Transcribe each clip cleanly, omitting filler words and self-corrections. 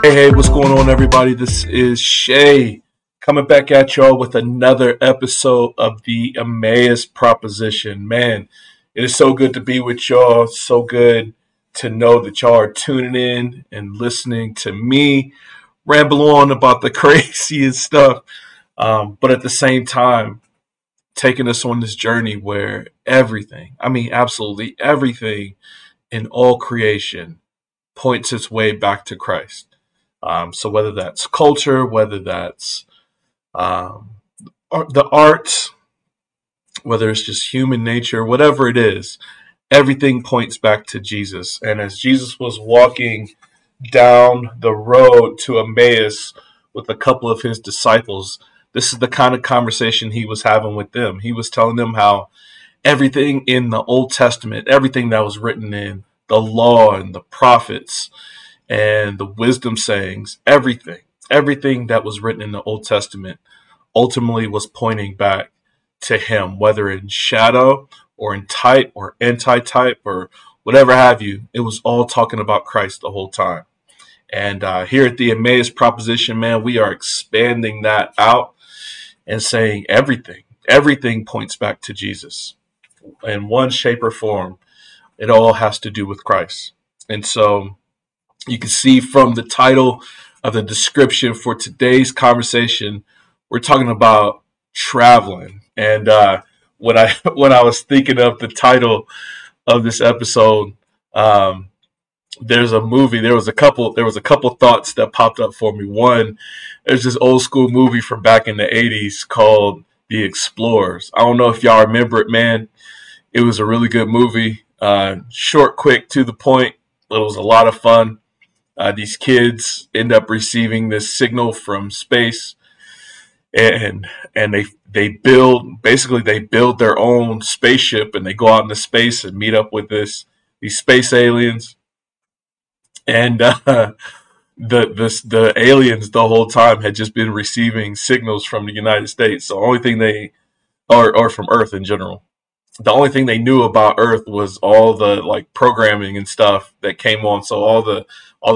Hey, what's going on, everybody? This is Shay coming back at y'all with another episode of the Emmaus proposition. Man, it is so good to be with y'all. So good to know that y'all are tuning in and listening to me ramble on about the craziest stuff. But at the same time, taking us on this journey where everything, I mean, absolutely everything in all creation points its way back to Christ. So whether that's culture, whether that's um, the arts, whether it's just human nature, whatever it is, everything points back to Jesus. And as Jesus was walking down the road to Emmaus with a couple of his disciples, this is the kind of conversation he was having with them. He was telling them how everything in the Old Testament, everything that was written in the law and the prophets, and the wisdom sayings, everything that was written in the Old Testament ultimately was pointing back to him, whether in shadow or in type or anti-type or whatever have you. It was all talking about Christ the whole time. And here at the Emmaus proposition, man, we are expanding that out and saying everything points back to Jesus in one shape or form. It all has to do with Christ. And so you can see from the title of the description for today's conversation, we're talking about traveling. And when I when I was thinking of the title of this episode, there's a movie. There was a couple thoughts that popped up for me. One, there's this old school movie from back in the '80s called The Explorers. I don't know if y'all remember it, man. It was a really good movie. Short, quick, to the point. It was a lot of fun. These kids end up receiving this signal from space, and they build their own spaceship, and they go out into space and meet up with these space aliens, and the aliens the whole time had just been receiving signals from the United States. So the only thing or from Earth in general. The only thing they knew about Earth was all the like programming and stuff that came on. So all the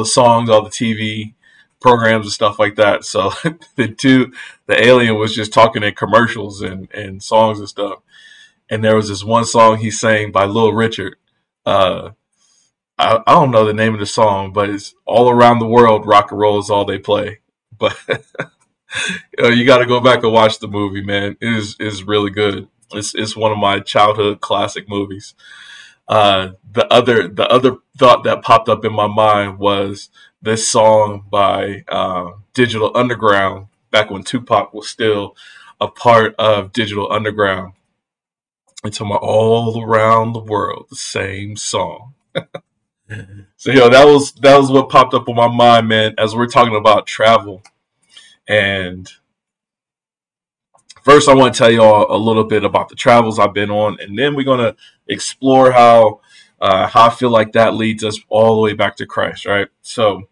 songs, all the TV programs and stuff like that. So the alien was just talking in commercials and songs and stuff. And there was this one song he sang by Lil Richard. I don't know the name of the song, but it's all around the world. Rock and roll is all they play. But you got to go back and watch the movie, man. It is really good. It's one of my childhood classic movies. The other thought that popped up in my mind was this song by Digital Underground back when Tupac was still a part of Digital Underground. It's talking about all around the world, the same song. So that was what popped up on my mind, man, as we're talking about travel. And first, I want to tell you all a little bit about the travels I've been on, and then we're going to explore how I feel like that leads us all the way back to Christ, right? So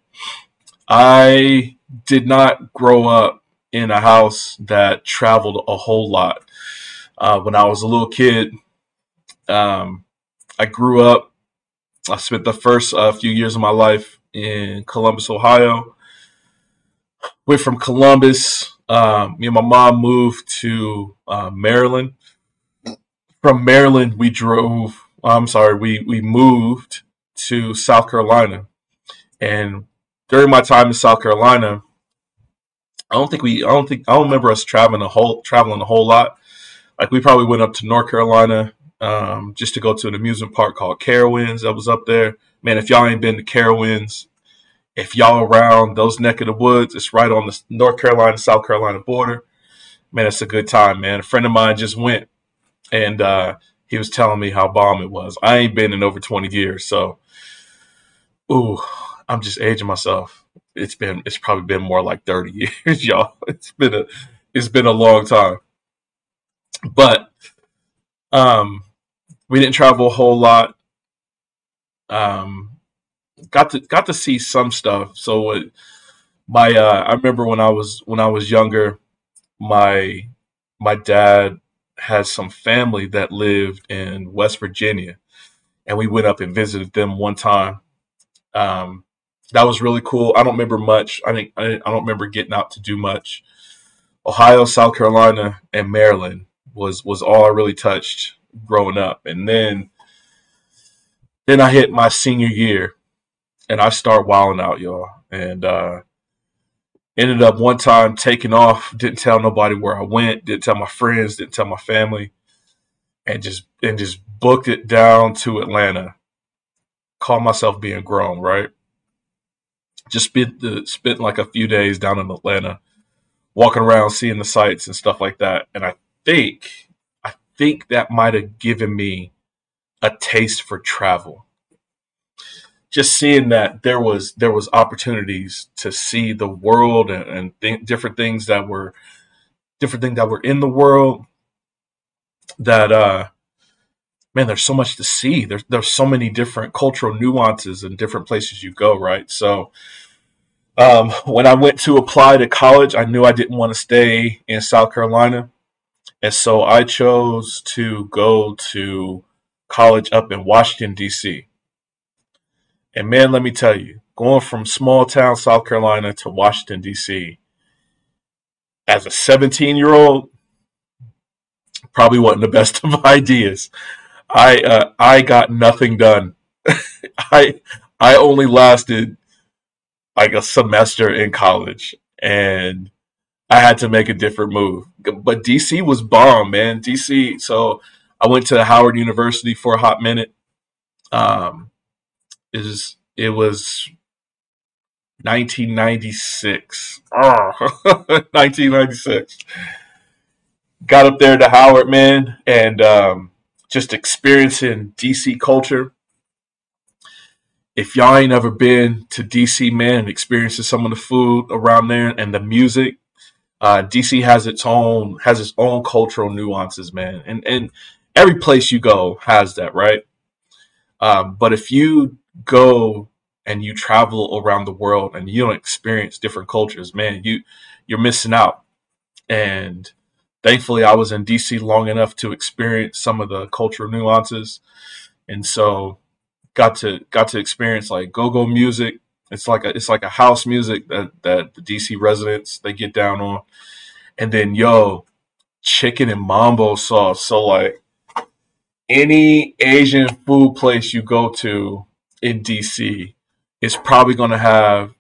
I did not grow up in a house that traveled a whole lot. When I was a little kid, I grew up. I spent the first few years of my life in Columbus, Ohio. Went from Columbus. Me and my mom moved to Maryland. From Maryland, we moved to South Carolina. And during my time in South Carolina, I don't remember us traveling a whole lot. Like we probably went up to North Carolina just to go to an amusement park called Carowinds that was up there. Man, if y'all ain't been to Carowinds, if y'all around those neck of the woods, it's right on the North Carolina, South Carolina border. Man, it's a good time, man. A friend of mine just went, and he was telling me how bomb it was. I ain't been in over 20 years, so ooh, I'm just aging myself. It's probably been more like 30 years, y'all. It's been a long time. But we didn't travel a whole lot. Got to see some stuff. So I remember when I was younger, my dad had some family that lived in West Virginia, and we went up and visited them one time. That was really cool. I don't remember much. I don't remember getting out to do much. Ohio, South Carolina, and Maryland was all I really touched growing up. And then I hit my senior year and I start wilding out, y'all. And ended up one time taking off, didn't tell nobody where I went, didn't tell my friends, didn't tell my family, and just booked it down to Atlanta. Call myself being grown, right? Just spent like a few days down in Atlanta, walking around, seeing the sights and stuff like that. And I think that might have given me a taste for travel. Just seeing that there was opportunities to see the world and different things that were in the world that man, there's so much to see. There's so many different cultural nuances in different places you go, right? So when I went to apply to college, I knew I didn't want to stay in South Carolina. And so I chose to go to college up in Washington, D.C. And man, let me tell you, going from small town South Carolina to Washington, D.C., as a 17-year-old, probably wasn't the best of ideas. I got nothing done. I I only lasted like a semester in college, and I had to make a different move. But DC was bomb, man. DC. So I went to Howard University for a hot minute. Um, it was 1996. Oh, 1996. Got up there to Howard, man, and just experiencing DC culture. If y'all ain't ever been to DC, man, and experiencing some of the food around there and the music, DC has its own cultural nuances, man, and every place you go has that, right? But if you go and you travel around the world and you don't experience different cultures, man, you're missing out. And thankfully, I was in DC long enough to experience some of the cultural nuances, and so got to experience like go-go music. It's like a house music that the DC residents they get down on, and then chicken and mambo sauce. So like any Asian food place you go to in DC is probably gonna have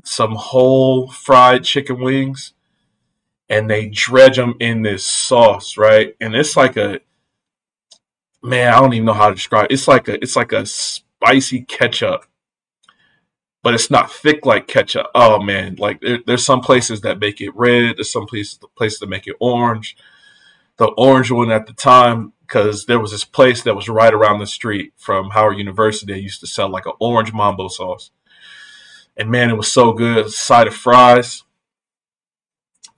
some whole fried chicken wings, and they dredge them in this sauce, right? And it's like a man, I don't even know how to describe it. It's like a spicy ketchup, but it's not thick like ketchup. Oh man, like there's some places that make it red. There's some places that make it orange. The orange one at the time, because there was this place that was right around the street from Howard University. They used to sell like an orange mambo sauce, and man, it was so good. A side of fries,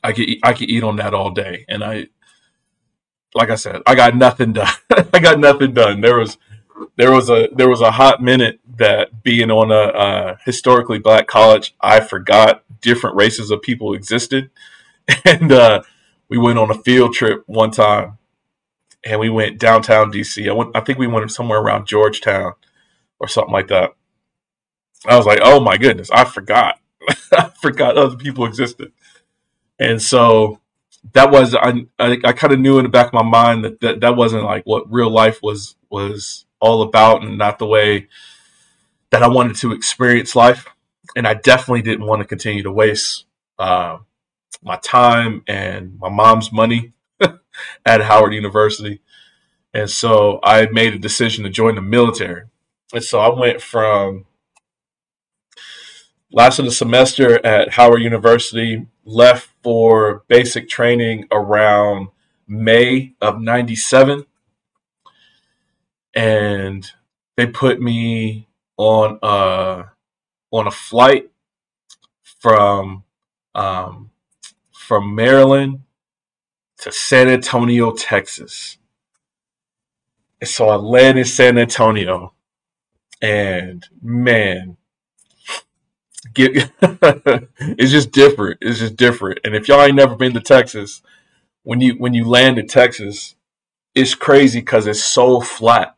I could eat on that all day. And like I said, I got nothing done. I got nothing done. There was a hot minute that being on a historically black college, I forgot different races of people existed, and we went on a field trip one time, and we went downtown DC. I think we went somewhere around Georgetown or something like that. I was like, oh my goodness, I forgot. I forgot other people existed, and so that was I kind of knew in the back of my mind that wasn't like what real life was all about, and not the way that I wanted to experience life. And I definitely didn't want to continue to waste uh, my time and my mom's money at Howard University. And so I made a decision to join the military. And so I went from lasted a semester at Howard University, left for basic training around May of '97, and they put me on a flight from um, from Maryland to San Antonio, Texas. And so I landed in San Antonio, and man, get it's just different. It's just different. And if y'all ain't never been to Texas, when you land in Texas, it's crazy because it's so flat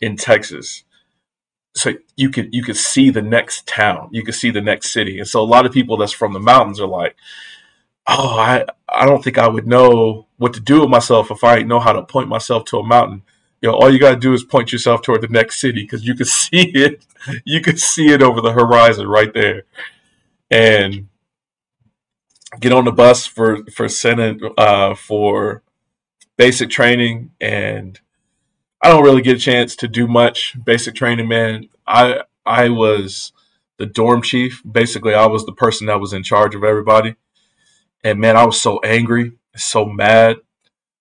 in Texas. so you could see the next town, you could see the next city. And so a lot of people that's from the mountains are like, oh, I don't think I would know what to do with myself if I didn't know how to point myself to a mountain. All you gotta do is point yourself toward the next city because you can see it. You can see it over the horizon right there. And get on the bus for Senate for basic training, and I don't really get a chance to do much basic training, man. I was the dorm chief. Basically, I was the person that was in charge of everybody. And man, I was so angry, so mad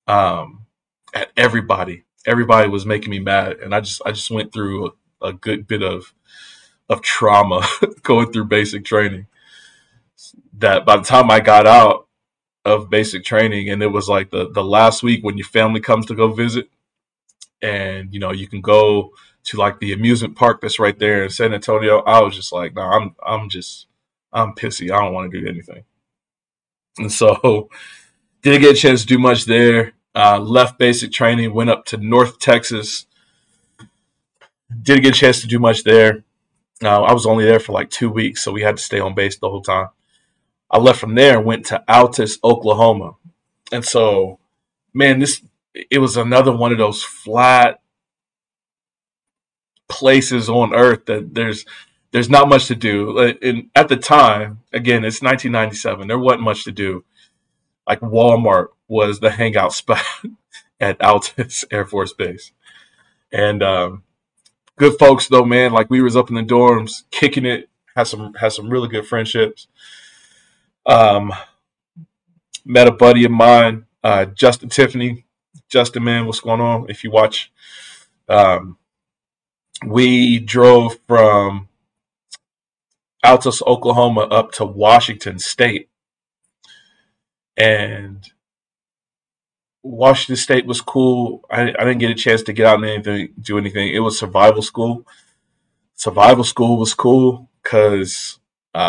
at everybody. Everybody was making me mad, and I just went through a good bit of trauma going through basic training. That by the time I got out of basic training, and it was like the last week when your family comes to go visit, and you can go to like the amusement park that's right there in San Antonio. I was just like, no, I'm pissy. I don't want to do anything. And so didn't get a chance to do much there. Left basic training, went up to North Texas. Didn't get a chance to do much there. I was only there for like 2 weeks, so we had to stay on base the whole time. I left from there and went to Altus, Oklahoma. And so, man, it was another one of those flat places on earth that there's not much to do. And at the time, again, it's 1997. There wasn't much to do. Like Walmart was the hangout spot at Altus Air Force Base. And good folks though, man. Like we was up in the dorms, kicking it. Had some really good friendships. Um, Met a buddy of mine, Justin Tiffany. Justin, man, what's going on? If you watch, um, we drove from Altus, Oklahoma, up to Washington State, and Washington State was cool. I didn't get a chance to get out and do anything. It was survival school. Survival school was cool because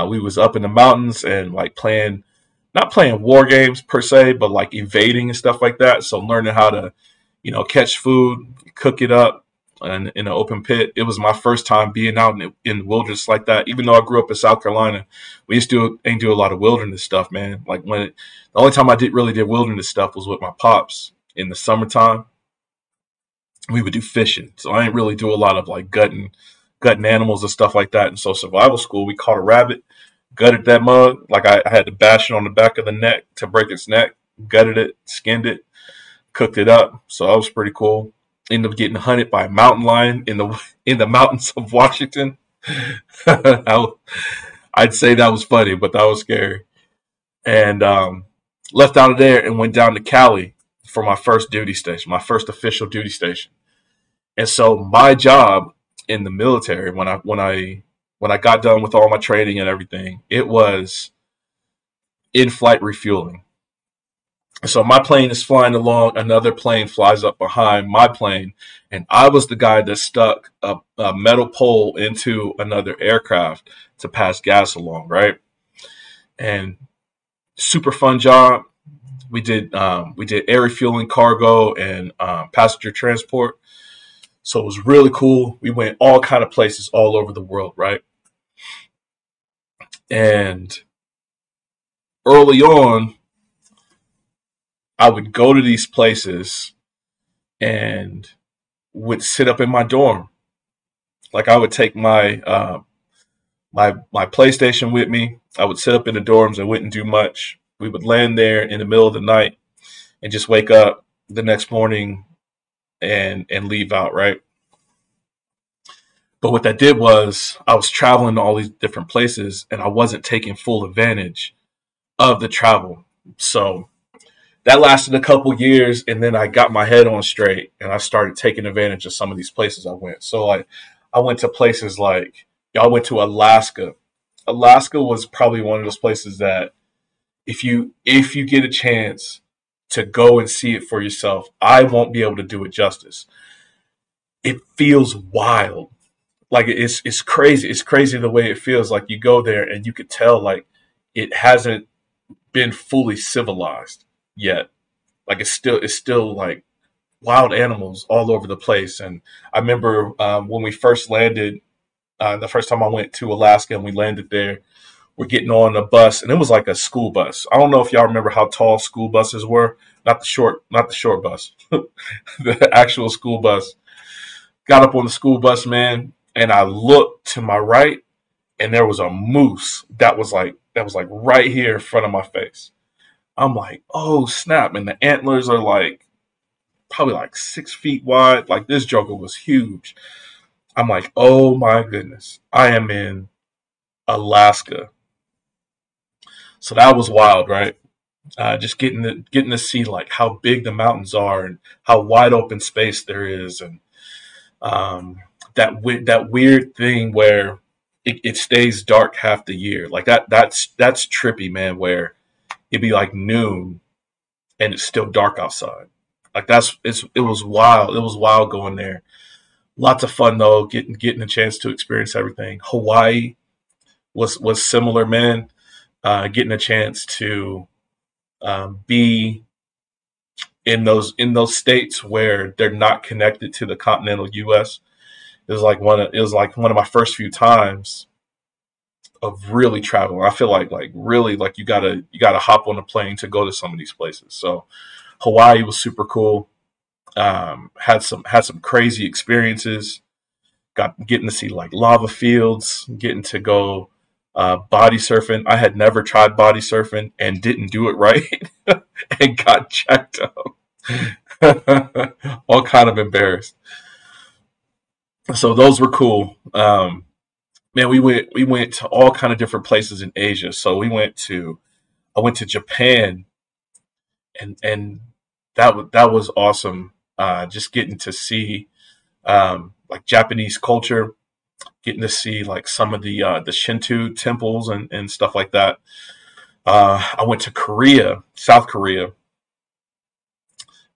we was up in the mountains and like playing, not playing war games per se, but like evading and stuff like that. So learning how to, catch food, cook it up, and in an open pit. It was my first time being out in the wilderness like that. Even though I grew up in South Carolina, we used to ain't do a lot of wilderness stuff, man. Like the only time I did wilderness stuff was with my pops in the summertime. We would do fishing, so I ain't really do a lot of like gutting animals and stuff like that. And so survival school, we caught a rabbit, gutted that mug. Like I had to bash it on the back of the neck to break its neck, gutted it, skinned it, cooked it up. So that was pretty cool. Ended up getting hunted by a mountain lion in the mountains of Washington. I'd say that was funny, but that was scary. And left out of there and went down to Cali for my first duty station, my first official duty station. And so my job in the military, when I got done with all my training and everything, it was in-flight refueling. So my plane is flying along, another plane flies up behind my plane, and I was the guy that stuck a metal pole into another aircraft to pass gas along, right? And super fun job. We did air refueling, cargo, and passenger transport. So it was really cool. We went all kind of places all over the world, right? And early on, I would go to these places and would sit up in my dorm. Like I would take my PlayStation with me. I would sit up in the dorms. I wouldn't do much. We would land there in the middle of the night and just wake up the next morning and leave out, right? But what that did was I was traveling to all these different places and I wasn't taking full advantage of the travel. So that lasted a couple years, and then I got my head on straight and I started taking advantage of some of these places I went. So like I went to places like y'all went to Alaska. Alaska was probably one of those places that if you get a chance to go and see it for yourself, I won't be able to do it justice. It feels wild. Like it's crazy. It's crazy the way it feels. Like you go there and you could tell like it hasn't been fully civilized yet. Like it's still like wild animals all over the place. And I remember when we first landed The first time I went to Alaska and we landed there, we're getting on a bus, and it was like a school bus. I don't know if y'all remember how tall school buses were. Not the short bus, the actual school bus. Got up on the school bus, man, and I looked to my right, and there was a moose that was like right here in front of my face. I'm like, oh snap! And the antlers are like probably like 6 feet wide. Like this joker was huge. I'm like, oh my goodness, I am in Alaska. So that was wild, right? Just getting to see like how big the mountains are and how wide open space there is, and that weird thing where it stays dark half the year. Like that's trippy, man. Where it'd be like noon and it's still dark outside. Like it was wild. It was wild going there. Lots of fun though, getting a chance to experience everything. Hawaii was similar, man. Getting a chance to be in those states where they're not connected to the continental U.S. It was like one of my first few times of really traveling. I feel like really like you gotta hop on a plane to go to some of these places. So Hawaii was super cool. Had some crazy experiences. Getting to see like lava fields, getting to go body surfing. I had never tried body surfing and didn't do it right and got checked up. All kind of embarrassed. So those were cool. Man, we went to all kind of different places in Asia. So I went to Japan, and that was awesome. Just getting to see like Japanese culture, getting to see like some of the Shinto temples and stuff like that. I went to Korea, South Korea,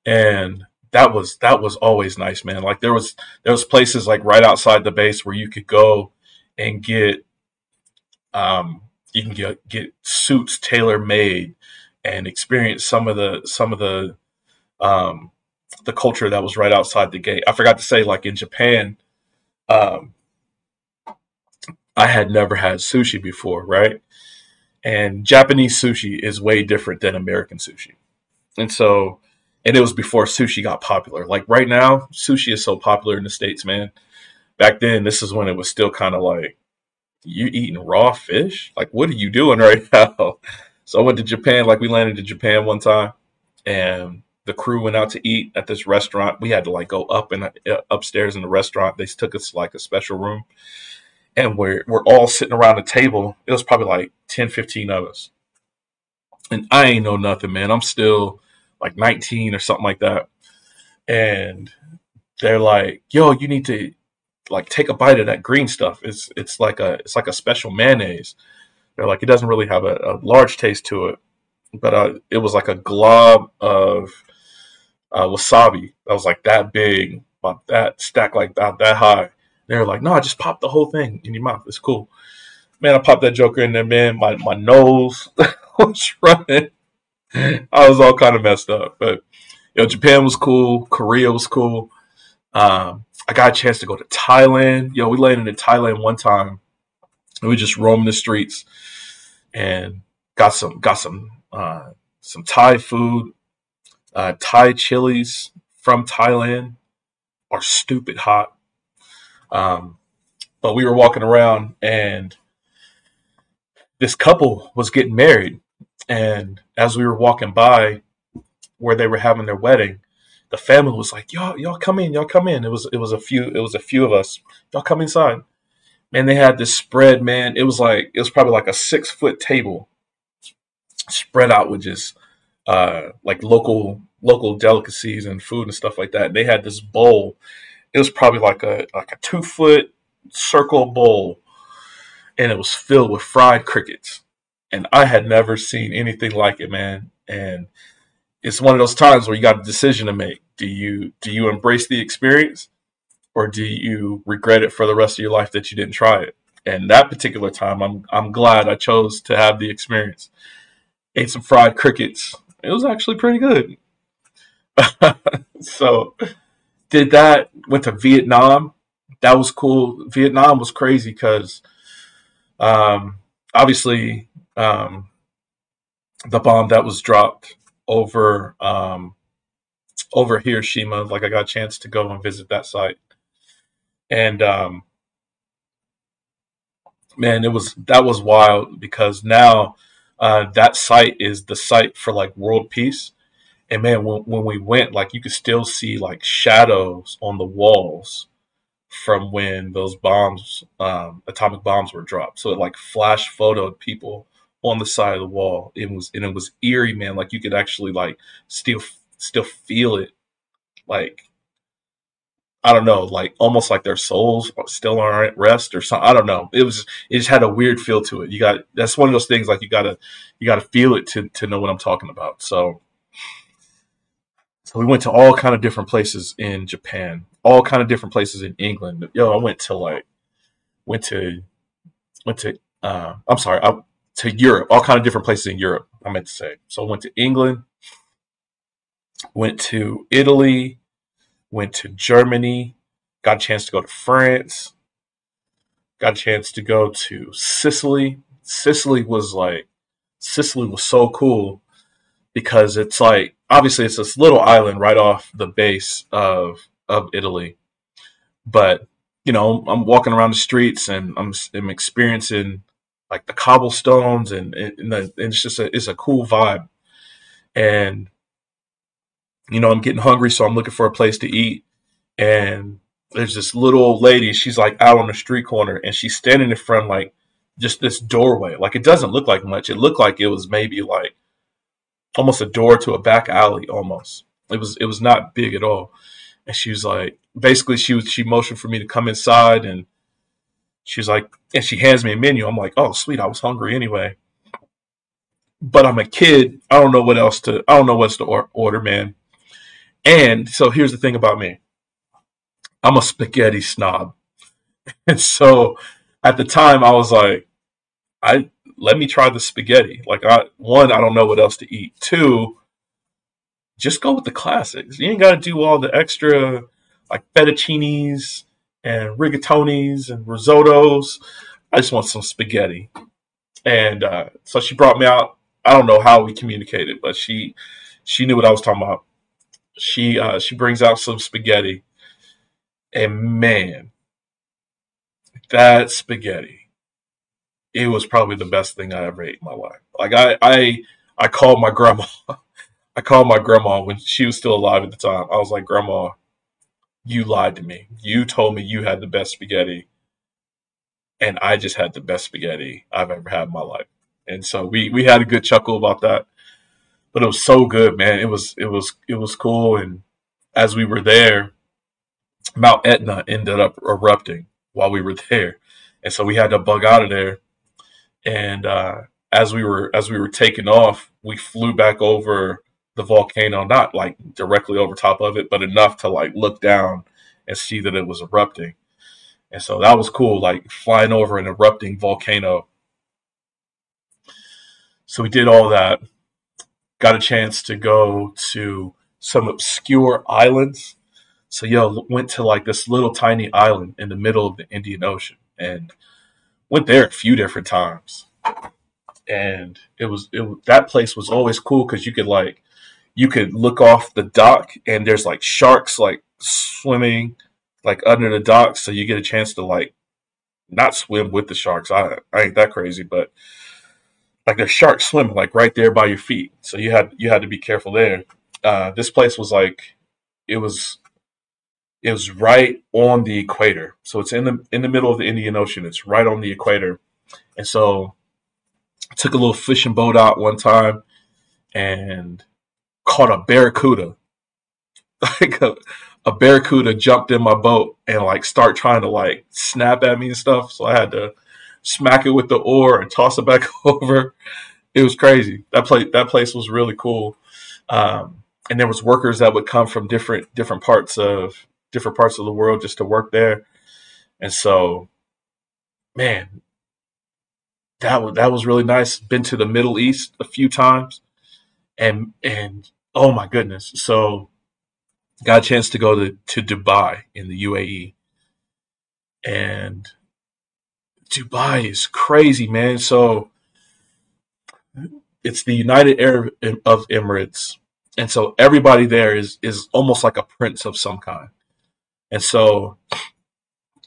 and that was always nice, man. Like there was places like right outside the base where you could go and um, get suits tailor made and experience um, the culture that was right outside the gate. I forgot to say, like in Japan, um, I had never had sushi before, right? And Japanese sushi is way different than American sushi. And so, and it was before sushi got popular. Like right now, sushi is so popular in the States, man. Back then, this is when it was still kind of like, you eating raw fish? Like, what are you doing right now? So I went to Japan, like we landed in Japan one time, and the crew went out to eat at this restaurant. We had to like go up and upstairs in the restaurant. They took us to, like a special room, and we're all sitting around the table. It was probably like 10, 15 of us. And I ain't know nothing, man. I'm still like 19 or something like that. And they're like, "Yo, you need to like take a bite of that green stuff. It's like a special mayonnaise." They're like, it doesn't really have a large taste to it, but it was like a glob of wasabi that was like that big, about that stack, like that high. They were like, "No, just pop the whole thing in your mouth. It's cool." Man, I popped that joker in there, man. My nose was running. I was all kind of messed up, but Japan was cool. Korea was cool. I got a chance to go to Thailand. We landed in Thailand one time, and we just roamed the streets and got some Thai food. Thai chilies from Thailand are stupid hot. Um, but we were walking around, and this couple was getting married. And as we were walking by where they were having their wedding, the family was like, y'all come in, y'all come in. It was a few of us. Y'all come inside." Man, they had this spread, man. It was probably like a 6 foot table spread out with just like local delicacies and food and stuff like that. They had this bowl. It was probably like a 2 foot circle bowl, and it was filled with fried crickets. And I had never seen anything like it, man. And it's one of those times where you got a decision to make. Do you embrace the experience, or do you regret it for the rest of your life that you didn't try it? And that particular time, I'm glad I chose to have the experience. Ate some fried crickets. It was actually pretty good. So did that. Went to Vietnam. that was cool. Vietnam was crazy because obviously the bomb that was dropped over over Hiroshima. Like I got a chance to go and visit that site, and man, that was wild because now that site is the site for like world peace. And man, when we went, like you could still see like shadows on the walls from when those bombs, atomic bombs, were dropped. So it like flash photoed people on the side of the wall. It was eerie, man. Like you could actually like still still feel it. Like I don't know, like almost like their souls still are at rest or something. I don't know. It just had a weird feel to it. That's one of those things like you gotta feel it to know what I'm talking about. So we went to all kind of different places in Japan, all kind of different places in England. Yo, I went to I'm sorry, to Europe, all kind of different places in Europe. I meant to say. So I went to England, went to Italy, went to Germany, got a chance to go to France, got a chance to go to Sicily. Sicily was so cool because it's like obviously it's this little island right off the base of Italy, but you know I'm walking around the streets and I'm experiencing like the cobblestones and it's just it's a cool vibe. And you know I'm getting hungry, so I'm looking for a place to eat. And there's this little old lady. She's like out on the street corner, and she's standing in front of like just this doorway. Like it doesn't look like much. It looked like it was maybe like almost a door to a back alley. Almost. It was not big at all. And she was like, basically, she motioned for me to come inside, and she's like, and she hands me a menu. I'm like, oh sweet, I was hungry anyway. But I'm a kid. I don't know what else to order, man. And so here's the thing about me. I'm a spaghetti snob. And so at the time I was like, I let me try the spaghetti. Like I don't know what else to eat. Two, just go with the classics. You ain't gotta do all the extra like fettuccinis and rigatonis and risottos. I just want some spaghetti. And so she brought me out. I don't know how we communicated, but she knew what I was talking about. She brings out some spaghetti, and man, that spaghetti, it was probably the best thing I ever ate in my life. Like I called my grandma. I called my grandma when she was still alive at the time. I was like, Grandma, you lied to me. You told me you had the best spaghetti, and I just had the best spaghetti I've ever had in my life. And so we had a good chuckle about that. But it was so good, man. It was cool. And as we were there, Mount Etna ended up erupting while we were there, and so we had to bug out of there. And as we were taking off, we flew back over the volcano, not like directly over top of it, but enough to like look down and see that it was erupting. And so that was cool, like flying over an erupting volcano. So we did all that. Got a chance to go to some obscure islands. So yo, went to like this little tiny island in the middle of the Indian Ocean and went there a few different times. And that place was always cool because you could look off the dock and there's like sharks like swimming like under the dock, so you get a chance to like not swim with the sharks. I ain't that crazy, but like there's sharks swimming like right there by your feet, so you had to be careful there. This place was like it was it was right on the equator, so it's in the middle of the Indian Ocean. It's right on the equator, and so I took a little fishing boat out one time and caught a barracuda. Like a barracuda jumped in my boat and like start trying to like snap at me and stuff. So I had to smack it with the oar and toss it back over. It was crazy. That place was really cool. And there was workers that would come from different parts of the world just to work there. And so, man, that was really nice. Been to the Middle East a few times, and oh my goodness. So got a chance to go to Dubai in the UAE, And Dubai is crazy, man. So it's the United Arab of Emirates, and so everybody there is almost like a prince of some kind. And so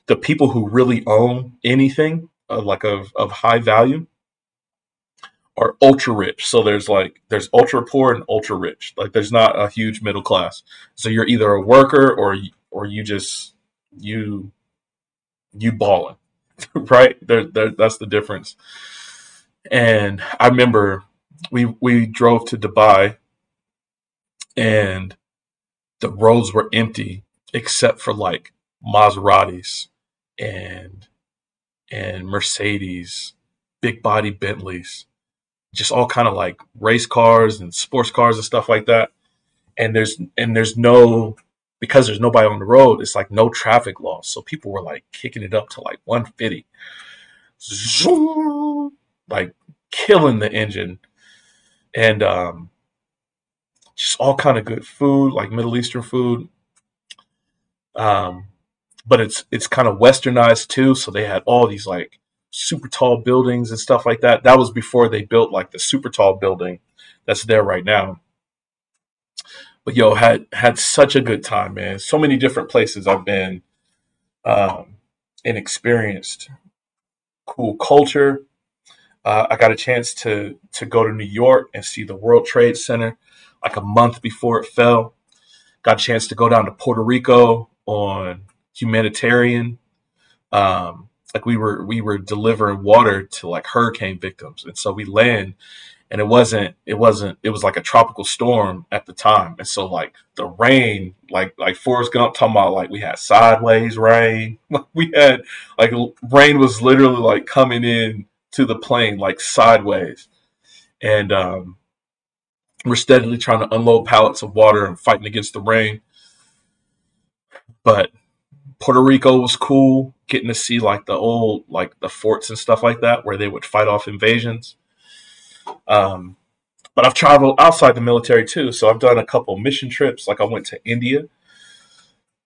the people who really own anything of high value are ultra rich. So there's ultra poor and ultra rich. Like there's not a huge middle class. So you're either a worker or you just you you balling, right? That's the difference. And I remember we drove to Dubai and the roads were empty except for like Maseratis and Mercedes, big body Bentleys, just all kind of like race cars and sports cars and stuff like that. And there's no, because there's nobody on the road, it's like no traffic laws. So people were like kicking it up to like 150, zoom, like killing the engine, and just all kind of good food, like Middle Eastern food. Um, but it's kind of westernized too. So they had all these like super tall buildings and stuff like that. That was before they built like the super tall building that's there right now. But yo, had such a good time, man. So many different places I've been, um, and experienced cool culture. I got a chance to go to New York and see the World Trade Center like a month before it fell. Got a chance to go down to Puerto Rico on humanitarian. Like we were delivering water to like hurricane victims, and so we land, and it was like a tropical storm at the time, and so like the rain, like Forrest Gump talking about, like we had sideways rain. We had like rain was literally like coming in to the plane like sideways, and we're steadily trying to unload pallets of water and fighting against the rain. But Puerto Rico was cool, getting to see like the old like the forts and stuff like that where they would fight off invasions. Um, but I've traveled outside the military too, so I've done a couple mission trips. Like I went to India.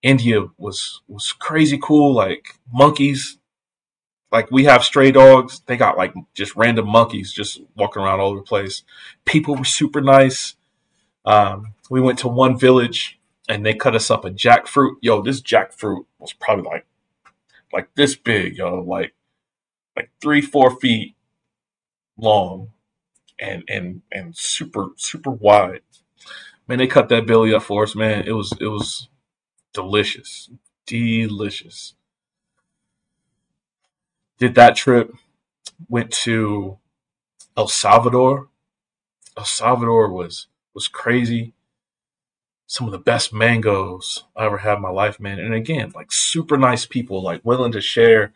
India was crazy cool. Like monkeys, like we have stray dogs. They got like just random monkeys just walking around all over the place. People were super nice. We went to one village and they cut us up a jackfruit. Yo, this jackfruit was probably like this big, yo, like 3 4 feet long and super super wide. Man, they cut that belly up for us, man. It was delicious, delicious. Did that trip. Went to El Salvador. El Salvador was crazy. Some of the best mangoes I ever had in my life, man. And again, like super nice people, like willing to share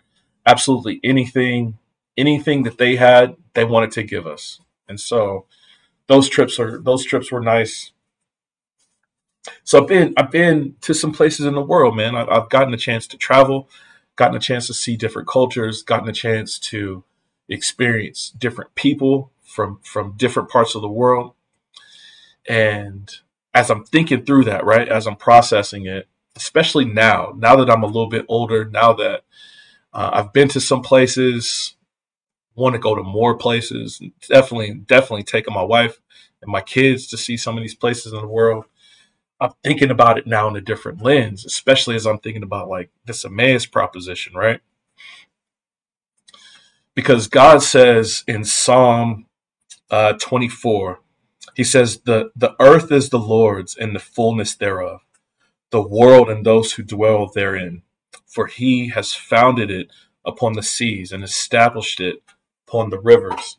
absolutely anything that they had, they wanted to give us. And so those trips were nice. So I've been to some places in the world, man. I've gotten a chance to travel, gotten a chance to see different cultures, gotten a chance to experience different people from different parts of the world. And as I'm thinking through that, right, as I'm processing it, especially now that I'm a little bit older, now that I've been to some places, want to go to more places, definitely taking my wife and my kids to see some of these places in the world. I'm thinking about it now in a different lens, especially as I'm thinking about like this Emmaus proposition, right? Because God says in Psalm 24, He says, the earth is the Lord's and the fullness thereof, the world and those who dwell therein. For He has founded it upon the seas and established it upon the rivers.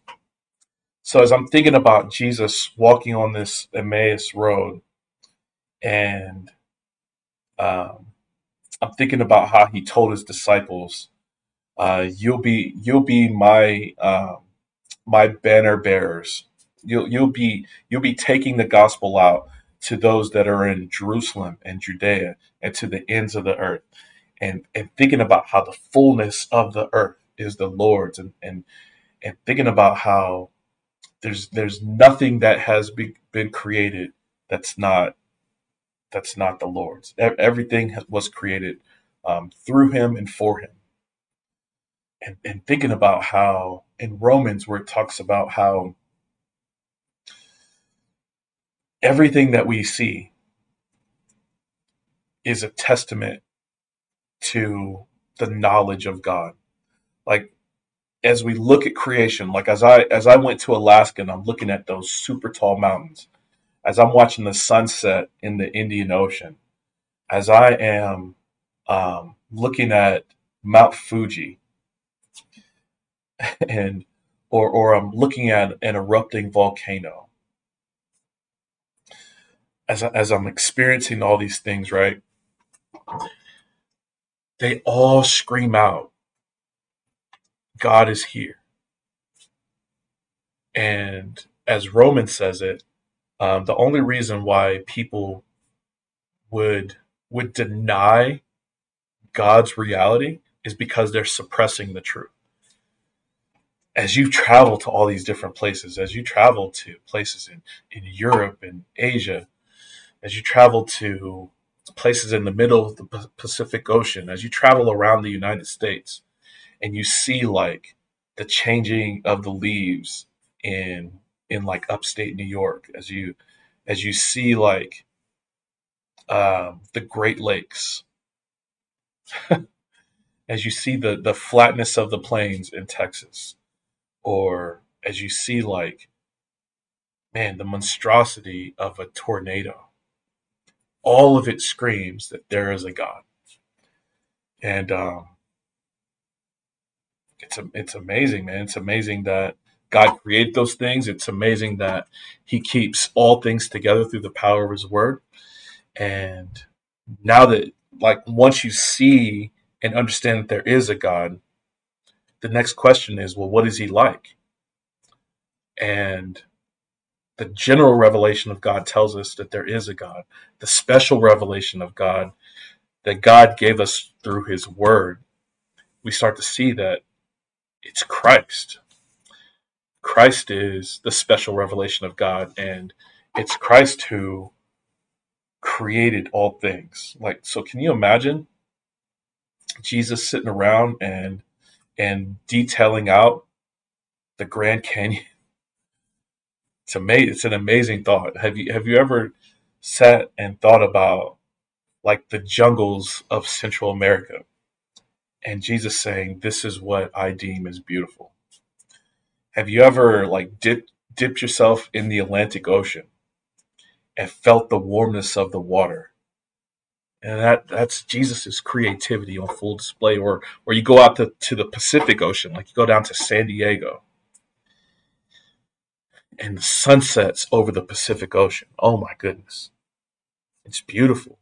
So as I'm thinking about Jesus walking on this Emmaus road, and um, I'm thinking about how He told His disciples, you'll be my banner bearers. You'll be taking the gospel out to those that are in Jerusalem and Judea and to the ends of the earth. And thinking about how the fullness of the earth is the Lord's, and thinking about how there's nothing that has been created that's not the Lord's. Everything was created through Him and for Him. and thinking about how in Romans, where it talks about how everything that we see is a testament to the knowledge of God. Like as we look at creation, like as I went to Alaska and I'm looking at those super tall mountains, as I'm watching the sunset in the Indian Ocean, as I am looking at Mount Fuji, and or I'm looking at an erupting volcano, as I'm experiencing all these things, right? They all scream out, God is here. And as Romans says it, the only reason why people would would deny God's reality is because they're suppressing the truth. As you travel to all these different places, as you travel to places in Europe and Asia, as you travel to places in the middle of the Pacific Ocean, as you travel around the United States, and you see like the changing of the leaves in like upstate New York, as you see like the Great Lakes, as you see the flatness of the plains in Texas, or as you see like man the monstrosity of a tornado, all of it screams that there is a God. And it's amazing, man. It's amazing that God created those things. It's amazing that He keeps all things together through the power of His Word. And now that, like, once you see and understand that there is a God, the next question is, well, what is He like? And the general revelation of God tells us that there is a God. The special revelation of God that God gave us through His Word, we start to see that it's Christ. Christ is the special revelation of God, and it's Christ who created all things. Like, so can you imagine Jesus sitting around and detailing out the Grand Canyon? It's amazing. It's an amazing thought. Have you ever sat and thought about like the jungles of Central America and Jesus saying, "This is what I deem as beautiful"? Have you ever like dipped yourself in the Atlantic Ocean and felt the warmness of the water? And that's Jesus's creativity on full display. Or you go out to the Pacific Ocean, like you go down to San Diego, and the sunsets over the Pacific Ocean. Oh my goodness, it's beautiful.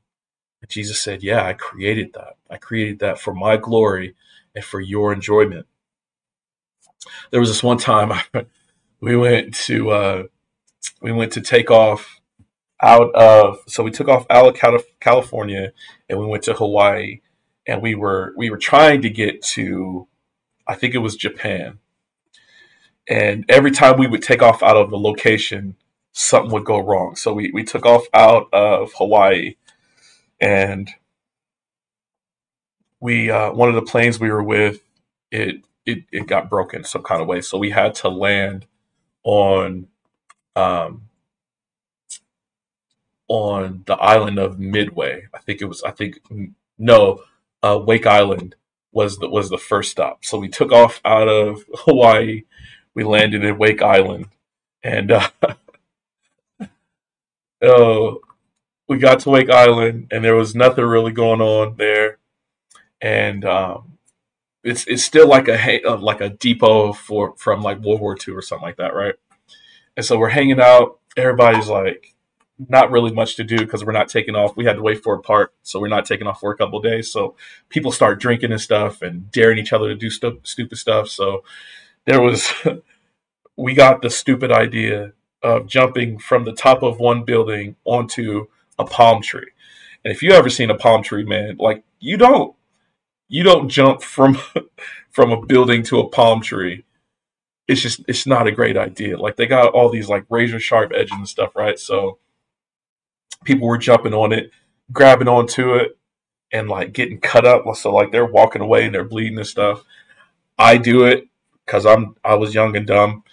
And Jesus said, "Yeah, I created that. I created that for my glory and for your enjoyment." There was this one time we went to take off out of so we took off out of California and we went to Hawaii, and we were trying to get to, I think it was Japan. And every time we would take off out of the location, something would go wrong. So we took off out of Hawaii, and we one of the planes we were with, it got broken some kind of way. So we had to land on um, on the island of Midway. I think it was. I think no, Wake Island was the first stop. So we took off out of Hawaii. We landed in Wake Island, and uh, we got to Wake Island, and there was nothing really going on there. And it's still like like a depot for from like World War II or something like that, right? And so we're hanging out. Everybody's like, not really much to do because we're not taking off. We had to wait for a part, so we're not taking off for a couple of days. So people start drinking and stuff and daring each other to do stupid stuff. So there was, we got the stupid idea of jumping from the top of one building onto a palm tree. And if you ever seen a palm tree, man, like you don't jump from from a building to a palm tree. It's not a great idea. Like they got all these like razor sharp edges and stuff, right? So people were jumping on it, grabbing onto it, and like getting cut up. So like they're walking away and they're bleeding and stuff. I do it because I was young and dumb.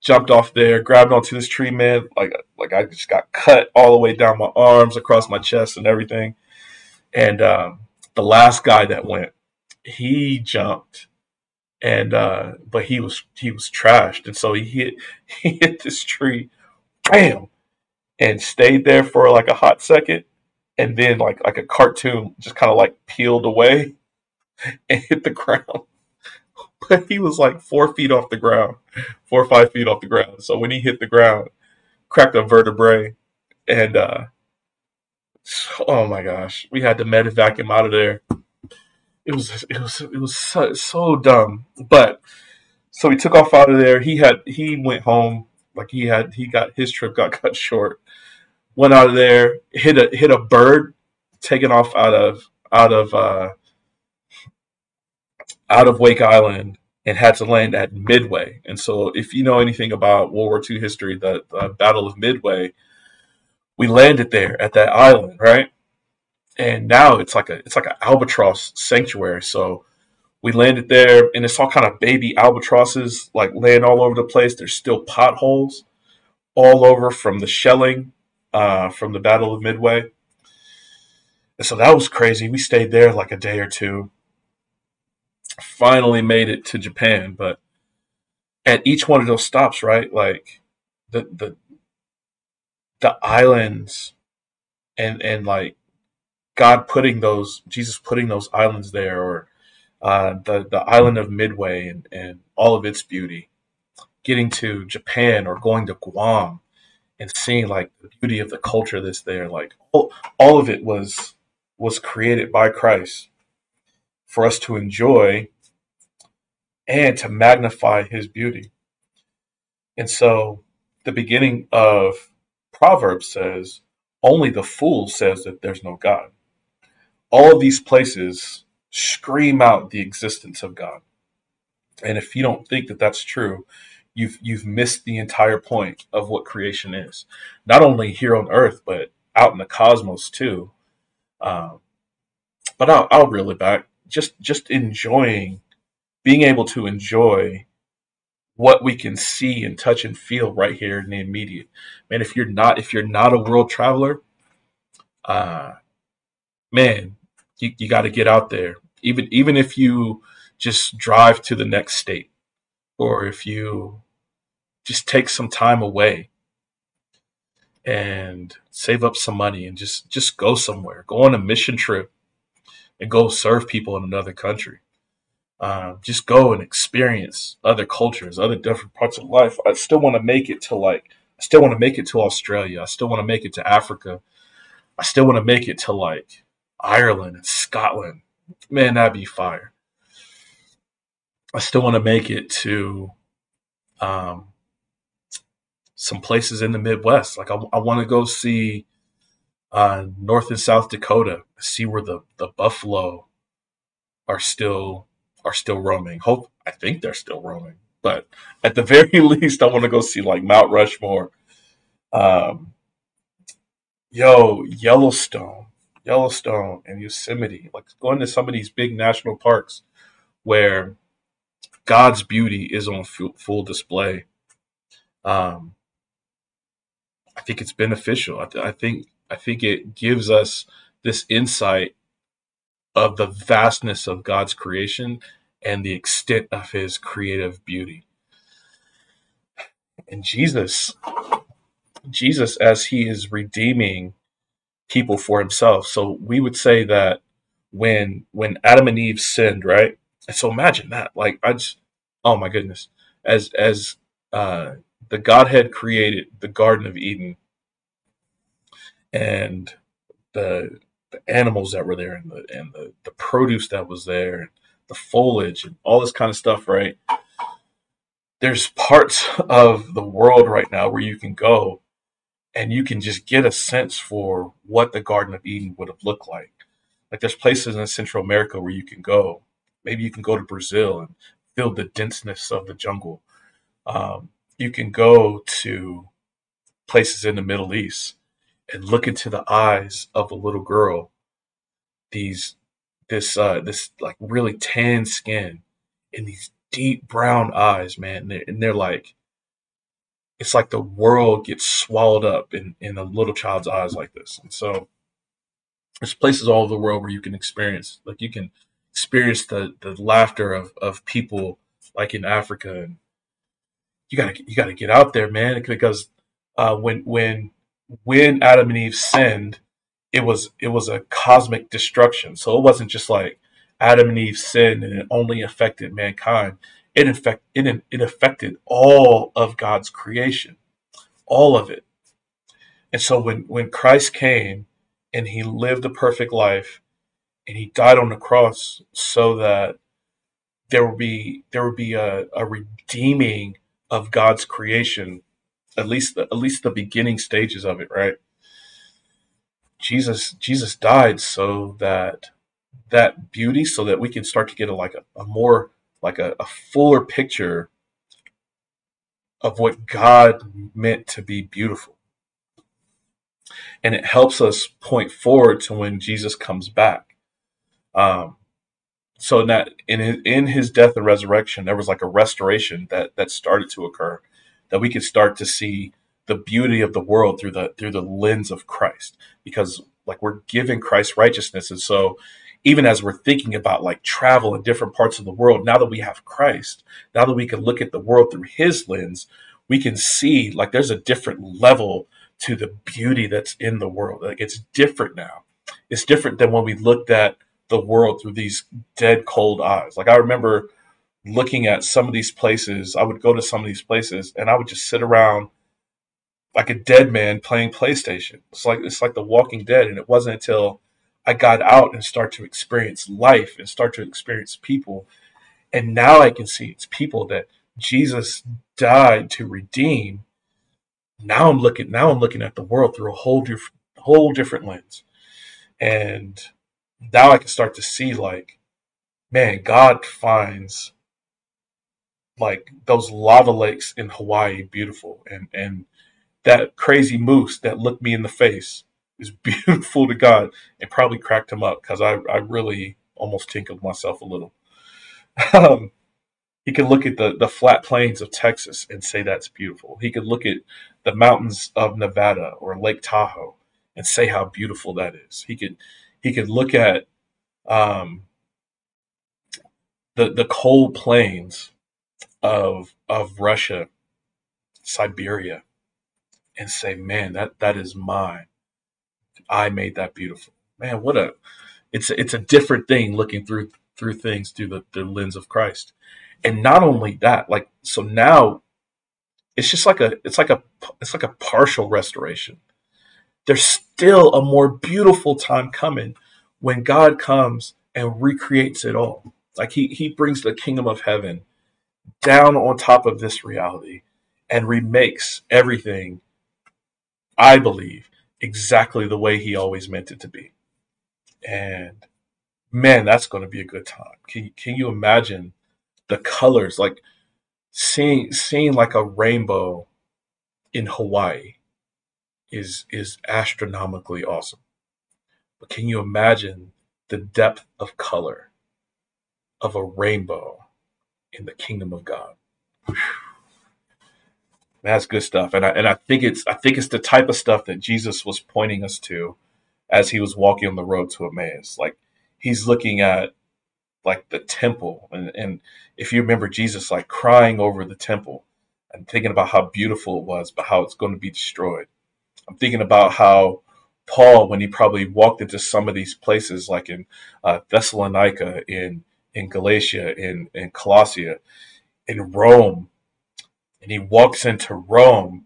Jumped off there, grabbed onto this tree, man. Like I just got cut all the way down my arms, across my chest, and everything. And the last guy that went, he jumped, and but he was trashed, and so he hit he hit this tree, bam, and stayed there for like a hot second, and then like a cartoon, just kind of like peeled away and hit the ground. But he was like 4 feet off the ground, 4 or 5 feet off the ground. So when he hit the ground, cracked a vertebrae, and oh my gosh, we had to medevac him out of there. It was so dumb. But so he took off out of there. He went home. Like he got his trip got cut short. Went out of there, hit a bird, taken off out of Wake Island, and had to land at Midway. And so, if you know anything about World War II history, the Battle of Midway, we landed there at that island, right? And now it's like an albatross sanctuary. So we landed there, and it's all kind of baby albatrosses like laying all over the place. There's still potholes all over from the shelling from the Battle of Midway. And so that was crazy. We stayed there like a day or two. Finally made it to Japan, but at each one of those stops, right? Like the the the islands, and like Jesus putting those islands there, or the island of Midway, and all of its beauty. Getting to Japan or going to Guam and seeing like the beauty of the culture that's there, like all of it was created by Christ for us to enjoy and to magnify His beauty. And so the beginning of Proverbs says, "Only the fool says that there's no God." All of these places scream out the existence of God. And if you don't think that that's true, you've missed the entire point of what creation is. Not only here on Earth, but out in the cosmos too. Um, but I'll reel it back. Just enjoying, being able to enjoy what we can see and touch and feel right here in the immediate. Man, if you're not a world traveler, uh, man, you got to get out there. Even if you just drive to the next state, or if you just take some time away and save up some money and just go somewhere, go on a mission trip and go serve people in another country. Just go and experience other cultures, other different parts of life. I still want to make it to Australia. I still want to make it to Africa. I still want to make it to like Ireland and Scotland. Man, that'd be fire. I still want to make it to um, some places in the Midwest. Like I want to go see North and South Dakota, see where the buffalo are still roaming. I think they're still roaming, but at the very least, I want to go see like Mount Rushmore. Um, Yellowstone, and Yosemite. Like going to some of these big national parks where God's beauty is on full display. Um, I think it's beneficial. I think it gives us this insight of the vastness of God's creation and the extent of His creative beauty. And Jesus, as He is redeeming people for Himself. So we would say that when Adam and Eve sinned, right? And so imagine that. Like oh my goodness, as uh, the Godhead created the Garden of Eden, and the animals that were there, and the produce that was there, and the foliage and all this kind of stuff, right? There's parts of the world right now where you can go and you can just get a sense for what the Garden of Eden would have looked like. Like there's places in Central America where you can go. Maybe you can go to Brazil and feel the denseness of the jungle. You can go to places in the Middle East and look into the eyes of a little girl. These this like really tan skin and these deep brown eyes, man. And they're like, it's like the world gets swallowed up in a little child's eyes like this. And so there's places all over the world where you can experience, like you can experience the laughter of people like in Africa. And you gotta get out there, man, because when Adam and Eve sinned, it was a cosmic destruction. So it wasn't just like Adam and Eve sinned and it only affected mankind. It affected all of God's creation, all of it. And so when Christ came and he lived a perfect life and he died on the cross so that there would be a redeeming of God's creation, at least the beginning stages of it, right? Jesus died so that that beauty, so that we can start to get a more like a fuller picture of what God meant to be beautiful. And it helps us point forward to when Jesus comes back. Um, so in his death and resurrection, there was like a restoration that started to occur, that we could start to see the beauty of the world through the lens of Christ, because like we're given Christ's righteousness. And so even as we're thinking about like travel in different parts of the world, now that we have Christ, now that we can look at the world through his lens, we can see like there's a different level to the beauty that's in the world. Like it's different now. It's different than when we looked at the world through these dead cold eyes. Like I remember looking at some of these places. I would go to some of these places and I would just sit around like a dead man playing PlayStation. It's like The Walking Dead. And it wasn't until I got out and start to experience life and start to experience people. And now I can see it's people that Jesus died to redeem. Now I'm looking at the world through a whole different lens. And now I can start to see like, man, God finds like those lava lakes in Hawaii beautiful, and that crazy moose that looked me in the face is beautiful to God, and probably cracked him up because I really almost tinkled myself a little. Um, he could look at the flat plains of Texas and say that's beautiful. He could look at the mountains of Nevada or Lake Tahoe and say how beautiful that is. He could look at um, the cold plains of Russia, Siberia, and say, man, that is mine. I made that beautiful. Man, it's a different thing looking through things through the lens of Christ. And not only that, like so now it's like a partial restoration. There's still a more beautiful time coming when God comes and recreates it all. Like he brings the kingdom of heaven down on top of this reality and remakes everything, I believe, exactly the way he always meant it to be. And man, that's going to be a good time. Can you imagine the colors, like seeing like a rainbow in Hawaii is astronomically awesome. But can you imagine the depth of color of a rainbow in the kingdom of God? That's good stuff, and I think it's the type of stuff that Jesus was pointing us to as he was walking on the road to Emmaus. Like he's looking at like the temple, and if you remember Jesus like crying over the temple and thinking about how beautiful it was, but how it's going to be destroyed. I'm thinking about how Paul, when he probably walked into some of these places, like in Thessalonica, in Galatia, in Colossia, in Rome, and he walks into Rome.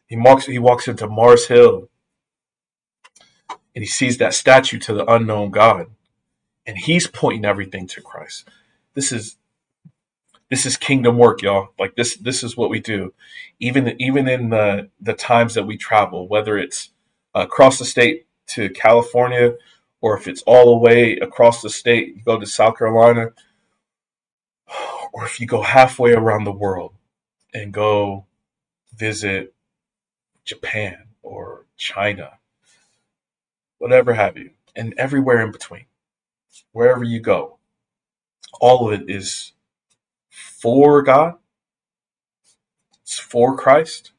He walks into Mars Hill, and he sees that statue to the unknown God, and he's pointing everything to Christ. This is this is kingdom work, y'all. Like this is what we do. Even in the times that we travel, whether it's across the state to California, or if it's all the way across the state, you go to South Carolina, or if you go halfway around the world and go visit Japan or China, whatever have you, and everywhere in between, wherever you go, all of it is for God. It's for Christ.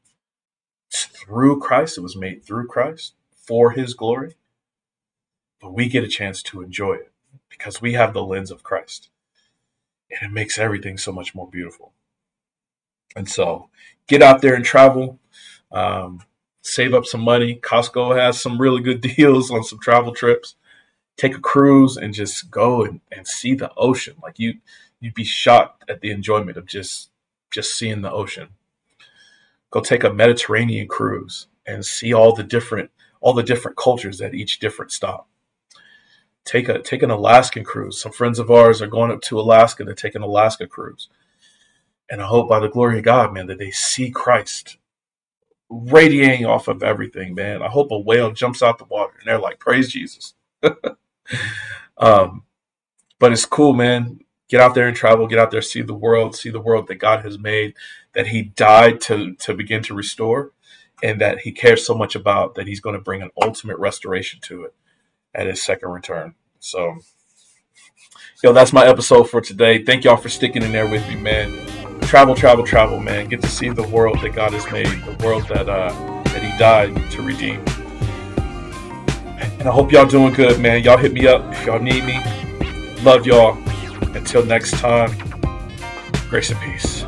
It's through Christ. It was made through Christ for his glory. But we get a chance to enjoy it because we have the lens of Christ. And it makes everything so much more beautiful. And so get out there and travel. Save up some money. Costco has some really good deals on some travel trips. Take a cruise and just go and see the ocean. Like you'd be shocked at the enjoyment of just seeing the ocean. Go take a Mediterranean cruise and see all the different cultures at each different stop. Take an Alaskan cruise. Some friends of ours are going up to Alaska to take an Alaska cruise. And I hope by the glory of God, man, that they see Christ radiating off of everything, man. I hope a whale jumps out the water and they're like, praise Jesus. But it's cool, man. Get out there and travel. Get out there, see the world that God has made, that he died to begin to restore, and that he cares so much about that he's going to bring an ultimate restoration to it at his second return. So, that's my episode for today. Thank y'all for sticking in there with me, man. Travel, man. Get to see the world that God has made, the world that he died to redeem. And I hope y'all doing good, man. Y'all hit me up if y'all need me. Love y'all. Until next time, grace and peace.